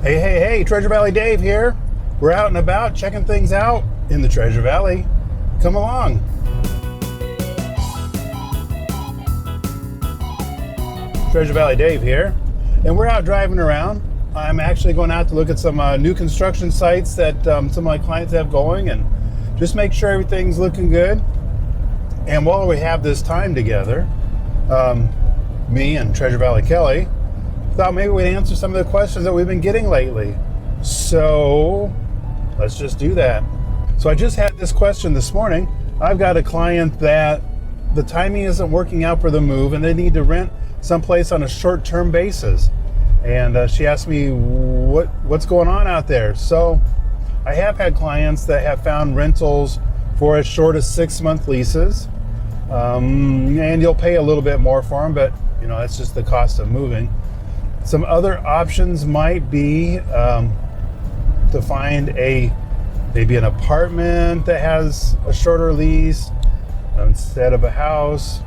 Hey, Treasure Valley Dave here. We're out and about checking things out in the Treasure Valley. Come along. Treasure Valley Dave here, and we're out driving around. I'm actually going out to look at some new construction sites that some of my clients have going and just make sure everything's looking good. And while we have this time together, me and Treasure Valley Kelly thought maybe we'd answer some of the questions that we've been getting lately. So let's just do that. So I just had this question this morning. I've got a client that the timing isn't working out for the move and they need to rent someplace on a short-term basis. And she asked me what's going on out there. So I have had clients that have found rentals for as short as 6-month leases. And you'll pay a little bit more for them, but you know, that's just the cost of moving. Some other options might be to find maybe an apartment that has a shorter lease instead of a house.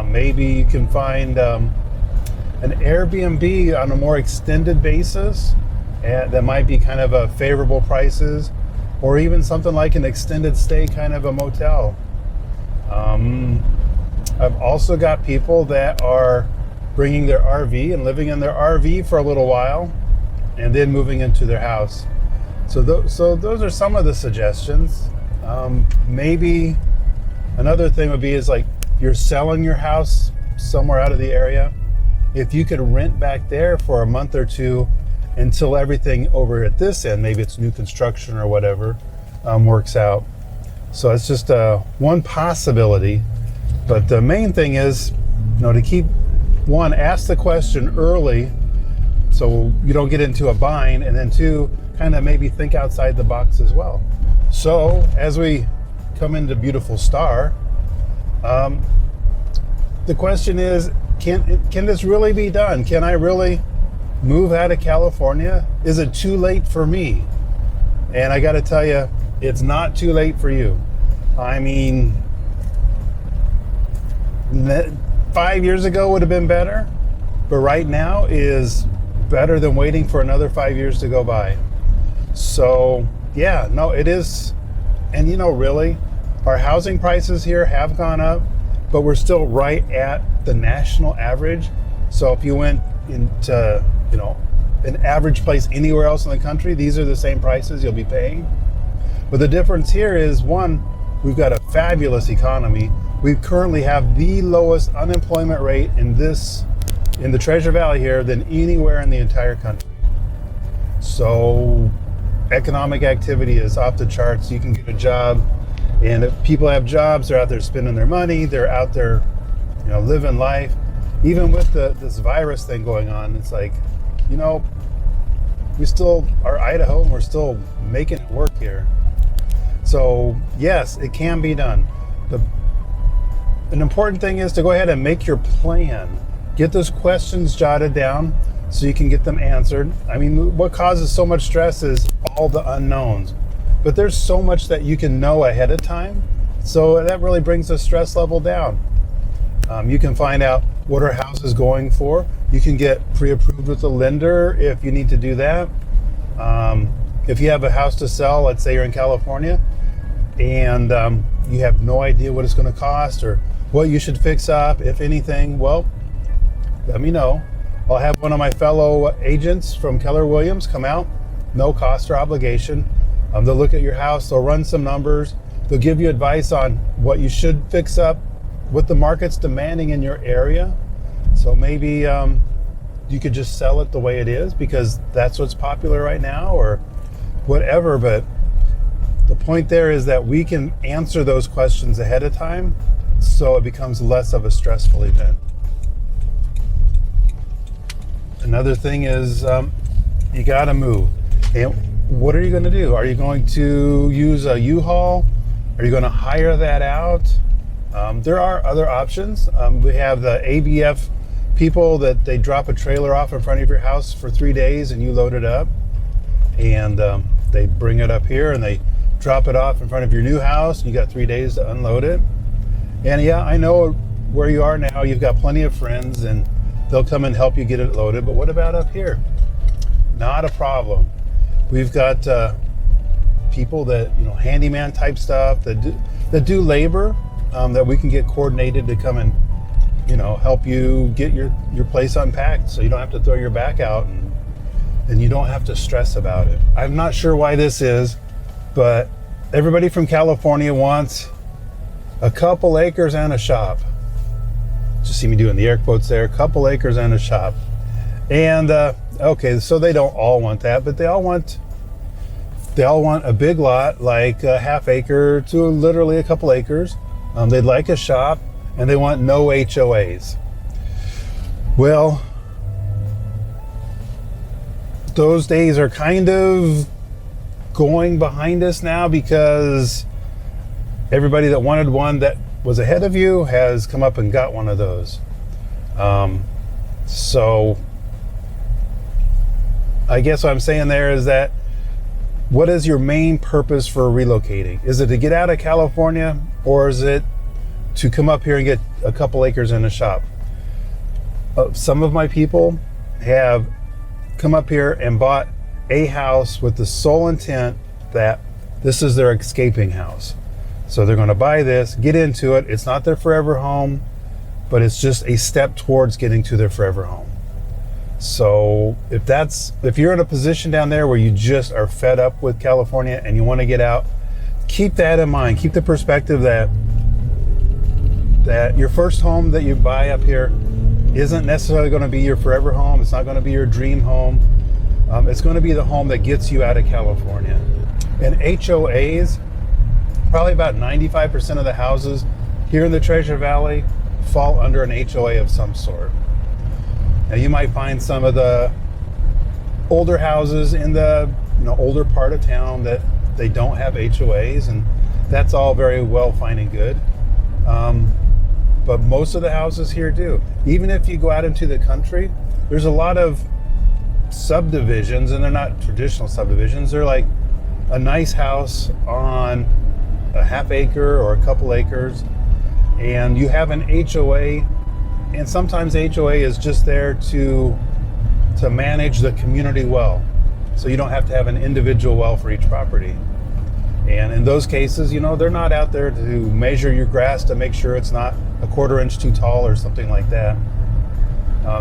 Maybe you can find an Airbnb on a more extended basis that might be kind of a favorable prices, or even something like an extended stay kind of a motel. I've also got people that are bringing their RV and living in their RV for a little while and then moving into their house. So those are some of the suggestions. Maybe another thing would be is like you're selling your house somewhere out of the area. If you could rent back there for a month or two until everything over at this end, maybe it's new construction or whatever, works out. So it's just one possibility. But the main thing is, to keep ask the question early so you don't get into a bind, and then two, kind of maybe think outside the box as well. So as we come into beautiful Star, the question is, can this really be done? Can I really move out of California? Is it too late for me? And I got to tell you, it's not too late for you. I mean, 5 years ago would have been better, but right now is better than waiting for another 5 years to go by. So yeah, no, it is. And really, our housing prices here have gone up, but we're still right at the national average. So if you went into, an average place anywhere else in the country, these are the same prices you'll be paying. But the difference here is, one, we've got a fabulous economy. We currently have the lowest unemployment rate in the Treasure Valley here than anywhere in the entire country. So economic activity is off the charts. You can get a job, and if people have jobs, they're out there spending their money, they're out there, living life. Even with this virus thing going on, it's like, we still are Idaho and we're still making it work here. So yes, it can be done. An important thing is to go ahead and make your plan. Get those questions jotted down so you can get them answered. I mean, what causes so much stress is all the unknowns. But there's so much that you can know ahead of time. So that really brings the stress level down. You can find out what our house is going for. You can get pre-approved with the lender if you need to do that. If you have a house to sell, let's say you're in California, and you have no idea what it's going to cost or what you should fix up, if anything, well, let me know. I'll have one of my fellow agents from Keller Williams come out, no cost or obligation. They'll look at your house, they'll run some numbers, they'll give you advice on what you should fix up, what the market's demanding in your area. So maybe you could just sell it the way it is because that's what's popular right now or whatever. But the point there is that we can answer those questions ahead of time so it becomes less of a stressful event. Another thing is you got to move. And what are you going to do? Are you going to use a U-Haul? Are you going to hire that out? There are other options. We have the ABF people that they drop a trailer off in front of your house for 3 days and you load it up. And they bring it up here and they drop it off in front of your new house. And you got 3 days to unload it. And yeah, I know where you are now. You've got plenty of friends and they'll come and help you get it loaded. But what about up here? not a problem. We've got people that, handyman type stuff that do labor, that we can get coordinated to come and, help you get your place unpacked so you don't have to throw your back out and you don't have to stress about it. I'm not sure why this is, but everybody from California wants a couple acres and a shop. Just see me doing the air quotes there, a couple acres and a shop. And okay, so they don't all want that, but they all want a big lot, like a half acre to literally a couple acres. They'd like a shop, and they want no HOAs. Well, those days are kind of going behind us now, because everybody that wanted one that was ahead of you has come up and got one of those. So I guess what I'm saying there is that, what is your main purpose for relocating? Is it to get out of California, or is it to come up here and get a couple acres in a shop? Some of my people have come up here and bought a house with the sole intent that this is their escaping house. So they're going to buy this, get into it. It's not their forever home, but it's just a step towards getting to their forever home. So if you're in a position down there where you just are fed up with California and you want to get out, keep that in mind. Keep the perspective that your first home that you buy up here isn't necessarily going to be your forever home. It's not going to be your dream home. It's going to be the home that gets you out of California. And HOAs, probably about 95% of the houses here in the Treasure Valley fall under an HOA of some sort. Now, you might find some of the older houses in the older part of town that they don't have HOAs, and that's all very well, fine and good. But most of the houses here do. Even if you go out into the country, there's a lot of subdivisions, and they're not traditional subdivisions. They're like a nice house on a half acre or a couple acres, and you have an HOA. And sometimes HOA is just there to manage the community well. So you don't have to have an individual well for each property. And in those cases, they're not out there to measure your grass to make sure it's not a quarter inch too tall or something like that.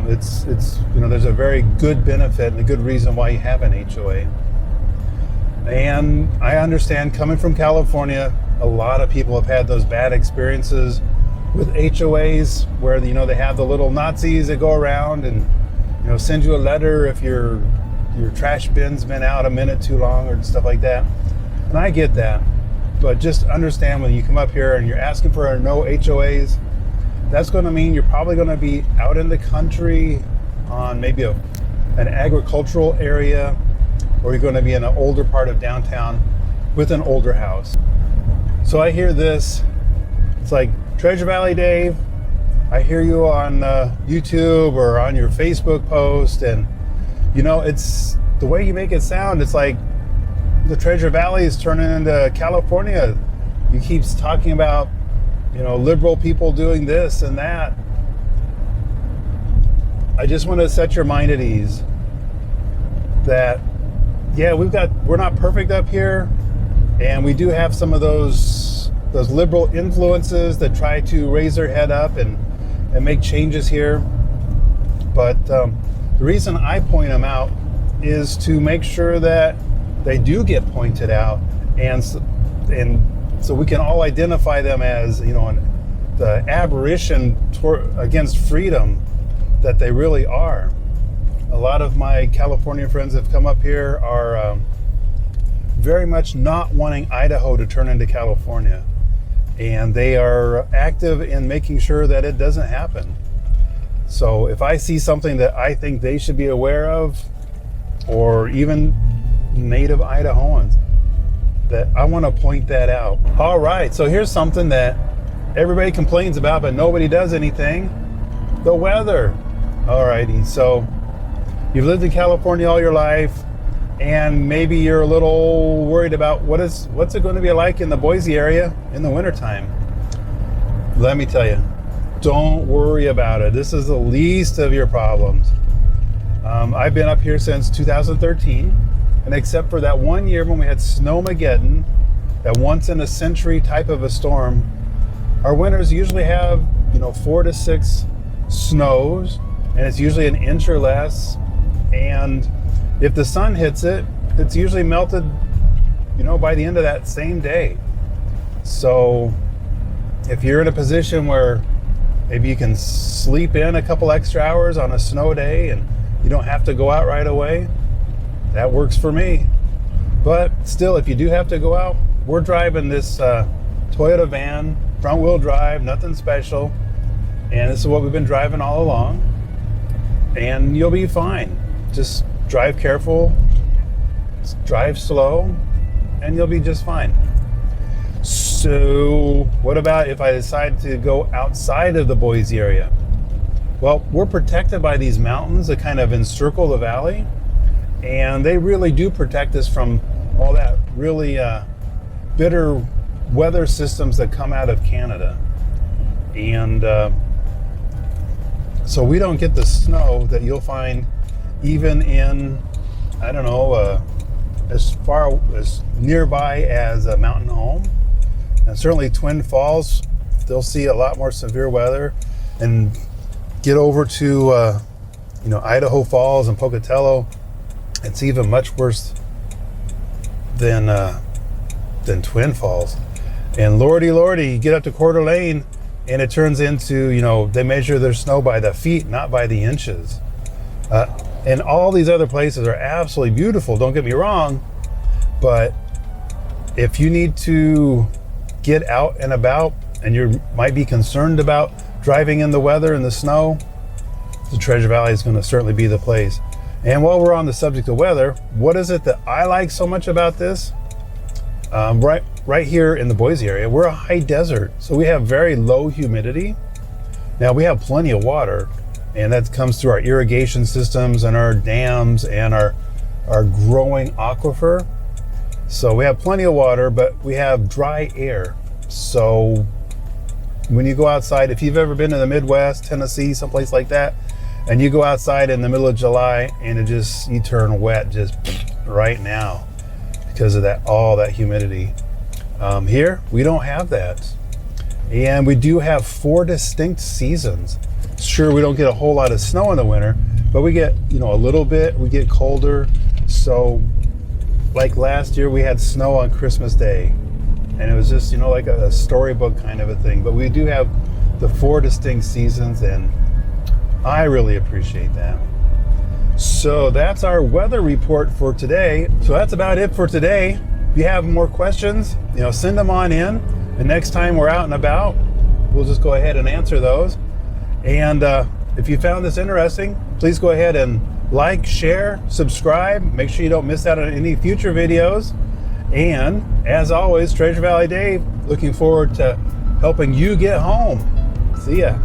It's there's a very good benefit and a good reason why you have an HOA. And I understand, coming from California, a lot of people have had those bad experiences with HOAs where they have the little Nazis that go around and send you a letter if your trash bin's been out a minute too long or stuff like that. And I get that, but just understand, when you come up here and you're asking for no HOAs, that's going to mean you're probably going to be out in the country on maybe an agricultural area, or you're going to be in an older part of downtown with an older house. So I hear this, it's like, Treasure Valley Dave, I hear you on YouTube or on your Facebook post, and it's the way you make it sound. It's like the Treasure Valley is turning into California. You keep talking about liberal people doing this and that. I just want to set your mind at ease that we're not perfect up here, and we do have some of those liberal influences that try to raise their head up and make changes here. But the reason I point them out is to make sure that they do get pointed out, and so we can all identify them as the aberration against freedom that they really are. A lot of my California friends that have come up here are very much not wanting Idaho to turn into California. And they are active in making sure that it doesn't happen. So if I see something that I think they should be aware of, or even native Idahoans, that I want to point that out. All right, so here's something that everybody complains about, but nobody does anything. The weather. All righty, so you've lived in California all your life, and maybe you're a little worried about what's it going to be like in the Boise area in the wintertime. Let me tell you, don't worry about it. This is the least of your problems. I've been up here since 2013, and except for that one year when we had Snowmageddon, that once in a century type of a storm, our winters usually have 4 to 6 snows, and it's usually an inch or less. And if the sun hits it, it's usually melted by the end of that same day. So if you're in a position where maybe you can sleep in a couple extra hours on a snow day and you don't have to go out right away, that works for me. But still, if you do have to go out, we're driving this Toyota van, front wheel drive, nothing special. And this is what we've been driving all along. And you'll be fine. Just drive careful, drive slow, and you'll be just fine. So what about if I decide to go outside of the Boise area? Well, we're protected by these mountains that kind of encircle the valley, and they really do protect us from all that really bitter weather systems that come out of Canada. And so we don't get the snow that you'll find even in, as far as nearby as a Mountain Home. And certainly Twin Falls, they'll see a lot more severe weather. And get over to Idaho Falls and Pocatello, it's even much worse than Twin Falls. And lordy, you get up to Coeur d'Alene and it turns into, they measure their snow by the feet, not by the inches. And all these other places are absolutely beautiful, don't get me wrong, but if you need to get out and about and you might be concerned about driving in the weather and the snow, the Treasure Valley is going to certainly be the place. And while we're on the subject of weather, what is it that I like so much about this? Right here in the Boise area, we're a high desert, so we have very low humidity. Now we have plenty of water, and that comes through our irrigation systems and our dams and our growing aquifer. So we have plenty of water, but we have dry air. So when you go outside, if you've ever been to the Midwest, Tennessee, someplace like that, and you go outside in the middle of July and you turn wet just right now because of all that humidity. Here, we don't have that. And we do have 4 distinct seasons. Sure, we don't get a whole lot of snow in the winter, but we get, a little bit, we get colder. So like last year, we had snow on Christmas Day. And it was just, like a storybook kind of a thing. But we do have the 4 distinct seasons, and I really appreciate that. So that's our weather report for today. So that's about it for today. If you have more questions, send them on in. And next time we're out and about, we'll just go ahead and answer those. And if you found this interesting, please go ahead and like, share, subscribe. Make sure you don't miss out on any future videos. And as always, Treasure Valley Dave, looking forward to helping you get home. See ya.